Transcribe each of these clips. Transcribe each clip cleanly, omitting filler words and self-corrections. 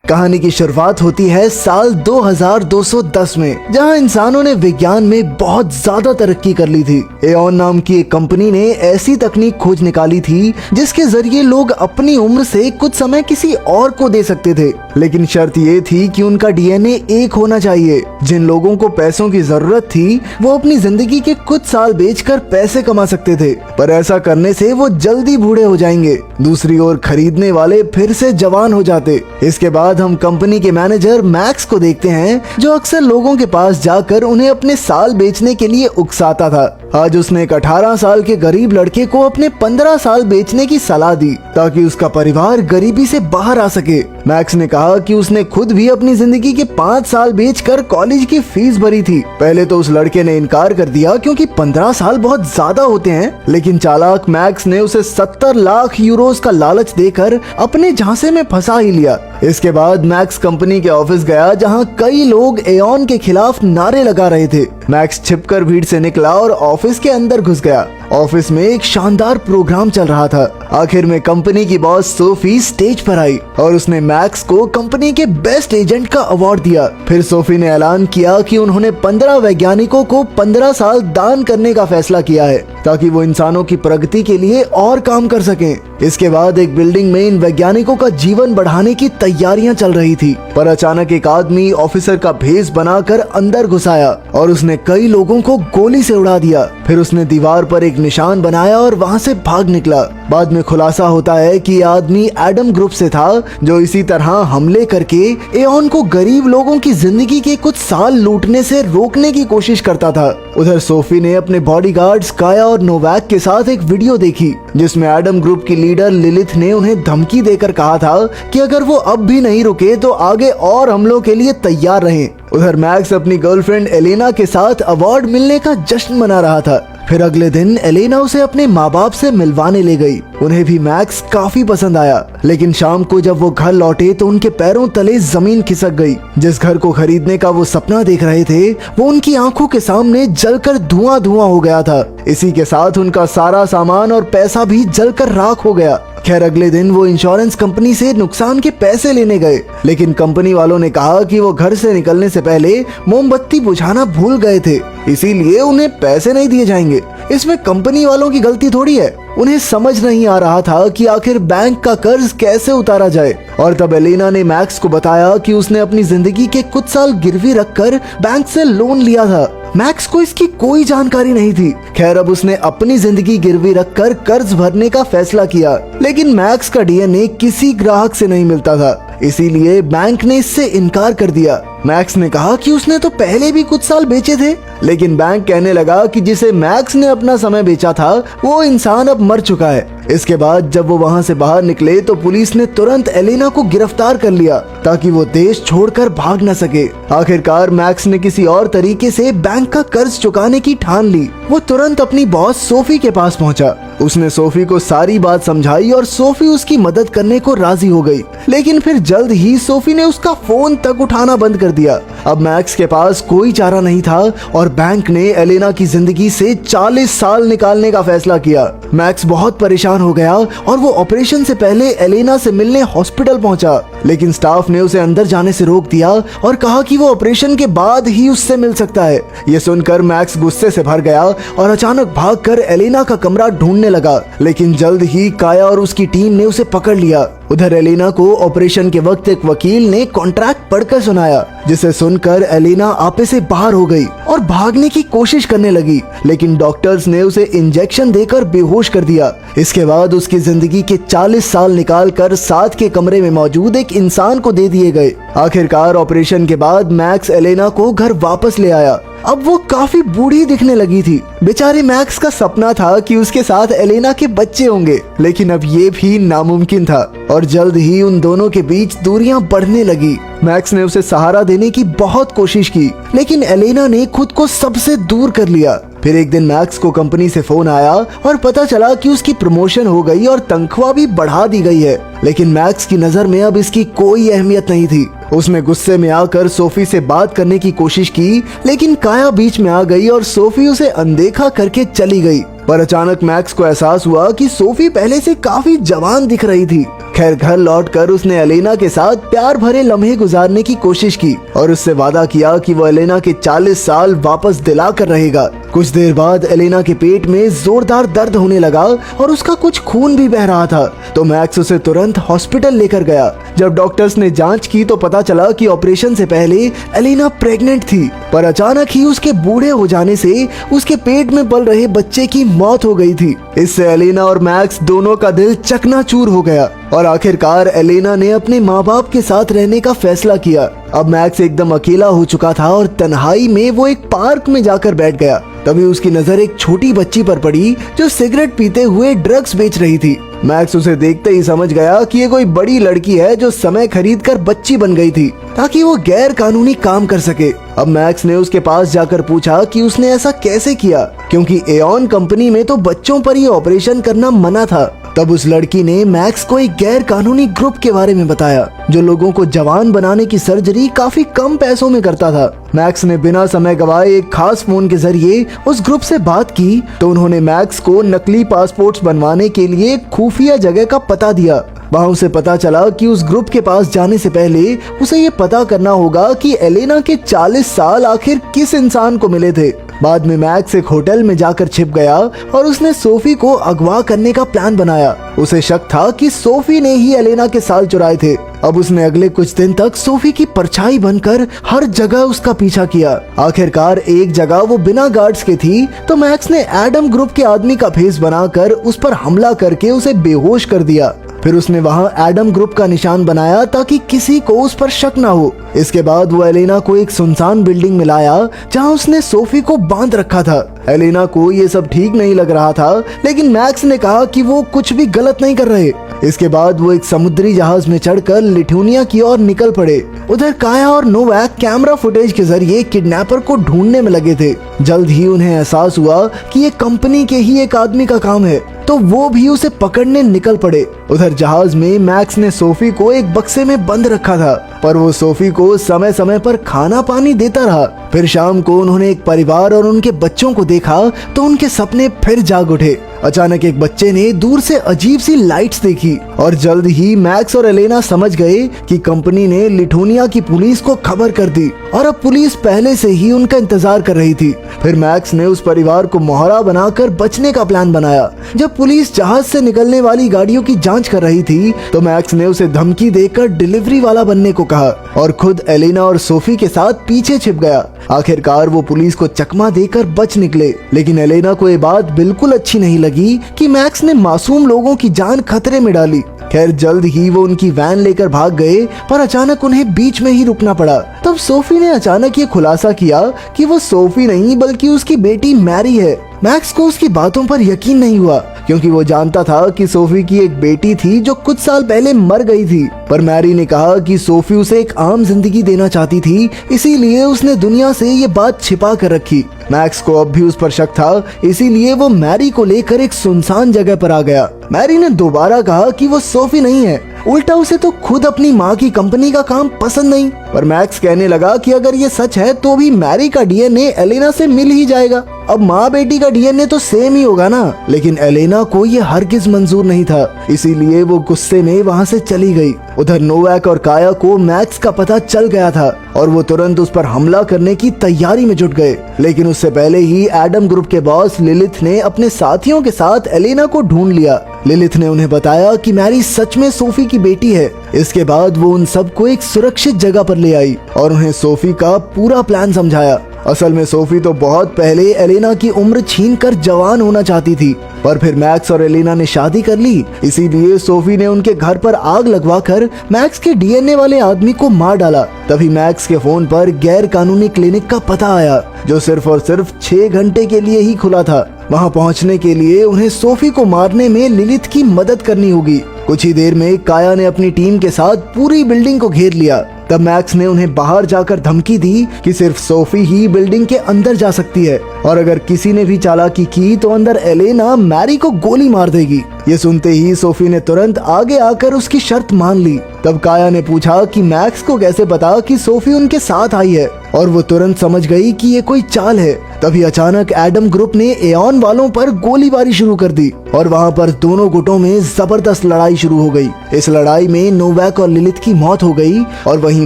कहानी की शुरुआत होती है साल 2210 में, जहां इंसानों ने विज्ञान में बहुत ज्यादा तरक्की कर ली थी। एऑन नाम की एक कंपनी ने ऐसी तकनीक खोज निकाली थी जिसके जरिए लोग अपनी उम्र से कुछ समय किसी और को दे सकते थे, लेकिन शर्त ये थी कि उनका डीएनए एक होना चाहिए। जिन लोगों को पैसों की जरूरत थी वो अपनी जिंदगी के कुछ साल बेचकर पैसे कमा सकते थे, पर ऐसा करने से वो जल्दी बूढ़े हो जाएंगे। दूसरी ओर खरीदने वाले फिर से जवान हो जाते। इसके बाद हम कंपनी के मैनेजर मैक्स को देखते हैं, जो अक्सर लोगों के पास जाकर उन्हें अपने साल बेचने के लिए उकसाता था। आज उसने एक 18 साल के गरीब लड़के को अपने 15 साल बेचने की सलाह दी ताकि उसका परिवार गरीबी से बाहर आ सके। मैक्स ने कहा कि उसने खुद भी अपनी जिंदगी के 5 साल बेचकर कॉलेज की फीस भरी थी। पहले तो उस लड़के ने इनकार कर दिया क्योंकि 15 साल बहुत ज्यादा होते हैं, लेकिन चालाक मैक्स ने उसे 70 लाख यूरोस का लालच देकर अपने झांसे में फंसा ही लिया। इसके बाद मैक्स कंपनी के ऑफिस गया, जहां कई लोग एऑन के खिलाफ नारे लगा रहे थे। मैक्स छिपकर भीड़ से निकला और ऑफिस के अंदर घुस गया। ऑफिस में एक शानदार प्रोग्राम चल रहा था। आखिर में कंपनी की बॉस सोफी स्टेज पर आई और उसने मैक्स को कंपनी के बेस्ट एजेंट का अवार्ड दिया। फिर सोफी ने ऐलान किया कि उन्होंने 15 वैज्ञानिकों को 15 साल दान करने का फैसला किया है ताकि वो इंसानों की प्रगति के लिए और काम कर सकें। इसके बाद एक बिल्डिंग में इन वैज्ञानिकों का जीवन बढ़ाने की तैयारियां चल रही थी, पर अचानक एक आदमी ऑफिसर का भेष बनाकर अंदर घुस आया और उसने कई लोगों को गोली से उड़ा दिया। फिर उसने दीवार पर एक निशान बनाया और वहां से भाग निकला। बाद में खुलासा होता है कि यह आदमी एडम ग्रुप से था, जो इसी तरह हमले करके एऑन को गरीब लोगों की जिंदगी के कुछ साल लूटने से रोकने की कोशिश करता था। उधर सोफी ने अपने बॉडीगार्ड्स काया और नोवैक के साथ एक वीडियो देखी, जिसमें एडम ग्रुप की लीडर लिलिथ ने उन्हें धमकी देकर कहा था कि अगर वो अब भी नहीं रुके तो आगे और हमलों के लिए तैयार रहें। उधर मैक्स अपनी गर्लफ्रेंड एलेना के साथ अवार्ड मिलने का जश्न मना रहा था। फिर अगले दिन एलेना उसे अपने माँ बाप से मिलवाने ले गई। उन्हें भी मैक्स काफी पसंद आया, लेकिन शाम को जब वो घर लौटे तो उनके पैरों तले जमीन खिसक गई। जिस घर को खरीदने का वो सपना देख रहे थे वो उनकी आंखों के सामने जलकर धुआं धुआं हो गया था। इसी के साथ उनका सारा सामान और पैसा भी जलकर राख हो गया। खैर अगले दिन वो इंश्योरेंस कंपनी से नुकसान के पैसे लेने गए, लेकिन कंपनी वालों ने कहा कि वो घर से निकलने से पहले मोमबत्ती बुझाना भूल गए थे, इसीलिए उन्हें पैसे नहीं दिए जाएंगे। इसमें कंपनी वालों की गलती थोड़ी है। उन्हें समझ नहीं आ रहा था कि आखिर बैंक का कर्ज कैसे उतारा जाए। और तब एलेना ने मैक्स को बताया कि उसने अपनी जिंदगी के कुछ साल गिरवी रखकर बैंक से लोन लिया था। मैक्स को इसकी कोई जानकारी नहीं थी। खैर अब उसने अपनी जिंदगी गिरवी रखकर कर्ज भरने का फैसला किया, लेकिन मैक्स का डीएनए किसी ग्राहक से नहीं मिलता था, इसीलिए बैंक ने इससे इनकार कर दिया। मैक्स ने कहा कि उसने तो पहले भी कुछ साल बेचे थे, लेकिन बैंक कहने लगा कि जिसे मैक्स ने अपना समय बेचा था वो इंसान अब मर चुका है। इसके बाद जब वो वहाँ से बाहर निकले तो पुलिस ने तुरंत एलेना को गिरफ्तार कर लिया ताकि वो देश छोड़कर भाग न सके। आखिरकार मैक्स ने किसी और तरीके से बैंक का कर्ज चुकाने की ठान ली। वो तुरंत अपनी बॉस सोफी के पास पहुंचा। उसने सोफी को सारी बात समझाई और सोफी उसकी मदद करने को राजी हो गई, लेकिन फिर जल्द ही सोफी ने उसका फोन तक उठाना बंद कर दिया। अब मैक्स के पास कोई चारा नहीं था और बैंक ने एलेना की जिंदगी से 40 साल निकालने का फैसला किया। मैक्स बहुत परेशान हो गया और वो ऑपरेशन से पहले एलेना से मिलने हॉस्पिटल पहुंचा, लेकिन स्टाफ ने उसे अंदर जाने से रोक दिया और कहा कि वो ऑपरेशन के बाद ही उससे मिल सकता है। ये सुनकर मैक्स गुस्से से भर गया और अचानक भागकर एलेना का कमरा ढूंढने लगा, लेकिन जल्द ही काया और उसकी टीम ने उसे पकड़ लिया। उधर एलेना को ऑपरेशन के वक्त एक वकील ने कॉन्ट्रैक्ट पढ़कर सुनाया, जिसे सुनकर एलेना आपे से बाहर हो गई और भागने की कोशिश करने लगी, लेकिन डॉक्टर्स ने उसे इंजेक्शन देकर बेहोश कर दिया। इसके बाद उसकी जिंदगी के 40 साल निकालकर साथ के कमरे में मौजूद एक इंसान को दे दिए गए। आखिरकार ऑपरेशन के बाद मैक्स एलेना को घर वापस ले आया। अब वो काफी बूढ़ी दिखने लगी थी। बेचारे मैक्स का सपना था कि उसके साथ एलेना के बच्चे होंगे, लेकिन अब ये भी नामुमकिन था और जल्द ही उन दोनों के बीच दूरियां बढ़ने लगी। मैक्स ने उसे सहारा देने की बहुत कोशिश की, लेकिन एलेना ने खुद को सबसे दूर कर लिया। फिर एक दिन मैक्स को कंपनी से फोन आया और पता चला कि उसकी प्रमोशन हो गई और तनख्वाह भी बढ़ा दी गई है, लेकिन मैक्स की नजर में अब इसकी कोई अहमियत नहीं थी। उसने गुस्से में आकर सोफी से बात करने की कोशिश की, लेकिन काया बीच में आ गई और सोफी उसे अनदेखा करके चली गई। पर अचानक मैक्स को एहसास हुआ कि सोफी पहले से काफी जवान दिख रही थी। खैर घर लौटकर उसने एलेना के साथ प्यार भरे लम्हे गुजारने की कोशिश की और उससे वादा किया कि वो एलेना के 40 साल वापस दिला कर रहेगा। कुछ देर बाद एलेना के पेट में जोरदार दर्द होने लगा और उसका कुछ खून भी बह रहा था, तो मैक्स उसे तुरंत हॉस्पिटल लेकर गया। जब डॉक्टर्स ने जांच की तो पता चला कि ऑपरेशन से पहले एलेना प्रेग्नेंट थी, पर अचानक ही उसके बूढ़े हो जाने से उसके पेट में पल रहे बच्चे की मौत हो गई थी। इससे एलेना और मैक्स दोनों का दिल चकनाचूर हो गया और आखिरकार एलेना ने अपने माँ बाप के साथ रहने का फैसला किया। अब मैक्स एकदम अकेला हो चुका था और तन्हाई में वो एक पार्क में जाकर बैठ गया। तभी उसकी नजर एक छोटी बच्ची पर पड़ी जो सिगरेट पीते हुए ड्रग्स बेच रही थी। मैक्स उसे देखते ही समझ गया कि ये कोई बड़ी लड़की है जो समय खरीद कर बच्ची बन गई थी ताकि वो गैर कानूनी काम कर सके। अब मैक्स ने उसके पास जाकर पूछा कि उसने ऐसा कैसे किया, क्योंकि एऑन कंपनी में तो बच्चों पर ये ऑपरेशन करना मना था। तब उस लड़की ने मैक्स को एक गैर कानूनी ग्रुप के बारे में बताया जो लोगों को जवान बनाने की सर्जरी काफी कम पैसों में करता था। मैक्स ने बिना समय गवाए एक खास फोन के जरिए उस ग्रुप से बात की तो उन्होंने मैक्स को नकली पासपोर्ट्स बनवाने के लिए खुफिया जगह का पता दिया। वहाँ उसे पता चला कि उस ग्रुप के पास जाने से पहले उसे ये पता करना होगा कि एलेना के 40 साल आखिर किस इंसान को मिले थे। बाद में मैक्स एक होटल में जाकर छिप गया और उसने सोफी को अगवा करने का प्लान बनाया। उसे शक था कि सोफी ने ही एलेना के साल चुराए थे। अब उसने अगले कुछ दिन तक सोफी की परछाई बनकर हर जगह उसका पीछा किया। आखिरकार एक जगह वो बिना गार्ड्स के थी तो मैक्स ने एडम ग्रुप के आदमी का भेष बनाकर उस पर हमला करके उसे बेहोश कर दिया। फिर उसने वहाँ एडम ग्रुप का निशान बनाया ताकि किसी को उस पर शक न हो। इसके बाद वो एलेना को एक सुनसान बिल्डिंग में लाया जहाँ उसने सोफी को बांध रखा था। एलेना को ये सब ठीक नहीं लग रहा था, लेकिन मैक्स ने कहा कि वो कुछ भी गलत नहीं कर रहे। इसके बाद वो एक समुद्री जहाज में चढ़कर लिथुआनिया की ओर निकल पड़े। उधर काया और नोवाक कैमरा फुटेज के जरिए किडनैपर को ढूंढने में लगे थे। जल्द ही उन्हें एहसास हुआ कि ये कंपनी के ही एक आदमी का काम है, तो वो भी उसे पकड़ने निकल पड़े। उधर जहाज में मैक्स ने सोफी को एक बक्से में बंद रखा था, पर वो सोफी को समय समय पर खाना पानी देता रहा। फिर शाम को उन्होंने एक परिवार और उनके बच्चों को देखा तो उनके सपने फिर जाग उठे। अचानक एक बच्चे ने दूर से अजीब सी लाइट्स देखी और जल्द ही मैक्स और एलेना समझ गए कि कंपनी ने लिथुआनिया की पुलिस को खबर कर दी और अब पुलिस पहले से ही उनका इंतजार कर रही थी। फिर मैक्स ने उस परिवार को मोहरा बनाकर बचने का प्लान बनाया। जब पुलिस जहाज से निकलने वाली गाड़ियों की जांच कर रही थी तो मैक्स ने उसे धमकी देकर डिलीवरी वाला बनने को कहा और खुद एलेना और सोफी के साथ पीछे छिप गया। आखिरकार वो पुलिस को चकमा देकर बच निकले, लेकिन एलेना को ये बात बिल्कुल अच्छी नहीं लगी कि मैक्स ने मासूम लोगों की जान खतरे में डाली। खैर जल्द ही वो उनकी वैन लेकर भाग गए, पर अचानक उन्हें बीच में ही रुकना पड़ा। तब सोफी ने अचानक ये खुलासा किया कि वो सोफी नहीं बल्कि उसकी बेटी मैरी है। मैक्स को उसकी बातों पर यकीन नहीं हुआ क्योंकि वो जानता था कि सोफी की एक बेटी थी जो कुछ साल पहले मर गई थी, पर मैरी ने कहा कि सोफी उसे एक आम जिंदगी देना चाहती थी, इसीलिए उसने दुनिया से ये बात छिपा कर रखी। मैक्स को अब भी उस पर शक था, इसीलिए वो मैरी को लेकर एक सुनसान जगह पर आ गया। मैरी ने दोबारा कहा कि वो सोफी नहीं है, उल्टा उसे तो खुद अपनी माँ की कंपनी का काम पसंद नहीं। पर मैक्स कहने लगा कि अगर ये सच है तो भी मैरी का डीएनए एलेना से मिल ही जाएगा। अब माँ बेटी का डीएनए तो सेम ही होगा ना। लेकिन एलेना को ये हरगिज मंजूर नहीं था, इसीलिए वो गुस्से में वहाँ से चली गई। उधर नोवाक और काया को मैक्स का पता चल गया था और वो तुरंत उस पर हमला करने की तैयारी में जुट गए। लेकिन उससे पहले ही एडम ग्रुप के बॉस लिलिथ ने अपने साथियों के साथ एलेना को ढूंढ लिया। लिलिथ ने उन्हें बताया कि मैरी सच में सोफी की बेटी है। इसके बाद वो उन सबको एक सुरक्षित जगह पर ले आई और उन्हें सोफी का पूरा प्लान समझाया। असल में सोफी तो बहुत पहले एलेना की उम्र छीनकर जवान होना चाहती थी, पर फिर मैक्स और एलेना ने शादी कर ली। इसीलिए सोफी ने उनके घर पर आग लगवाकर मैक्स के डीएनए वाले आदमी को मार डाला। तभी मैक्स के फोन पर गैर कानूनी क्लिनिक का पता आया जो सिर्फ और सिर्फ 6 घंटे के लिए ही खुला था। वहां पहुंचने के लिए उन्हें सोफी को मारने में लिलिथ की मदद करनी होगी। कुछ ही देर में काया ने अपनी टीम के साथ पूरी बिल्डिंग को घेर लिया। तब मैक्स ने उन्हें बाहर जाकर धमकी दी कि सिर्फ सोफी ही बिल्डिंग के अंदर जा सकती है और अगर किसी ने भी चालाकी की तो अंदर एलेना मैरी को गोली मार देगी। ये सुनते ही सोफी ने तुरंत आगे आकर उसकी शर्त मान ली। तब काया ने पूछा कि मैक्स को कैसे पता कि सोफी उनके साथ आई है और वो तुरंत समझ गई कि ये कोई चाल है। तभी अचानक एडम ग्रुप ने एऑन वालों पर गोलीबारी शुरू कर दी। और वहाँ पर दोनों गुटों में जबरदस्त लड़ाई शुरू हो गई। इस लड़ाई में नोवैक और लिलिथ की मौत हो गई और वहीं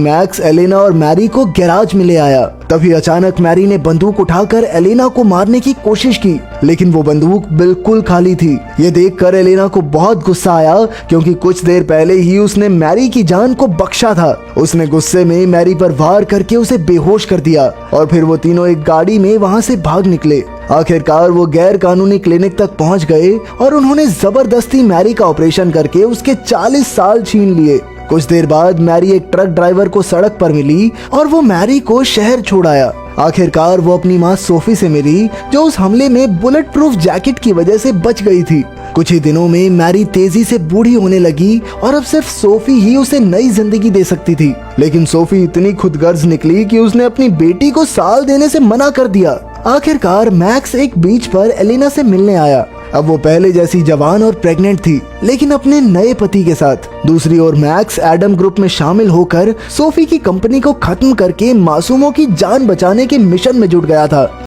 मैक्स एलेना और मैरी को गैराज में ले आया। तभी अचानक मैरी ने बंदूक उठाकर एलेना को मारने की कोशिश की, लेकिन वो बंदूक बिल्कुल खाली थी। ये देखकर एलेना को बहुत गुस्सा आया, क्योंकि कुछ देर पहले ही उसने मैरी की जान को बख्शा था। उसने गुस्से में मैरी पर वार करके उसे बेहोश कर दिया और फिर वो तीनों एक गाड़ी में वहाँ से भाग निकले। आखिरकार वो गैर कानूनी क्लिनिक तक पहुँच गए और उन्होंने जबरदस्ती मैरी का ऑपरेशन करके उसके 40 साल छीन लिए। कुछ देर बाद मैरी एक ट्रक ड्राइवर को सड़क पर मिली और वो मैरी को शहर छोड़ आया। आखिरकार वो अपनी माँ सोफी से मिली, जो उस हमले में बुलेट प्रूफ जैकेट की वजह से बच गई थी। कुछ ही दिनों में मैरी तेजी से बूढ़ी होने लगी और अब सिर्फ सोफी ही उसे नई जिंदगी दे सकती थी। लेकिन सोफी इतनी खुदगर्ज निकली कि उसने अपनी बेटी को साल देने से मना कर दिया। आखिरकार मैक्स एक बीच पर एलेना से मिलने आया। अब वो पहले जैसी जवान और प्रेग्नेंट थी, लेकिन अपने नए पति के साथ। दूसरी ओर मैक्स एडम ग्रुप में शामिल होकर सोफी की कंपनी को खत्म करके मासूमों की जान बचाने के मिशन में जुट गया था।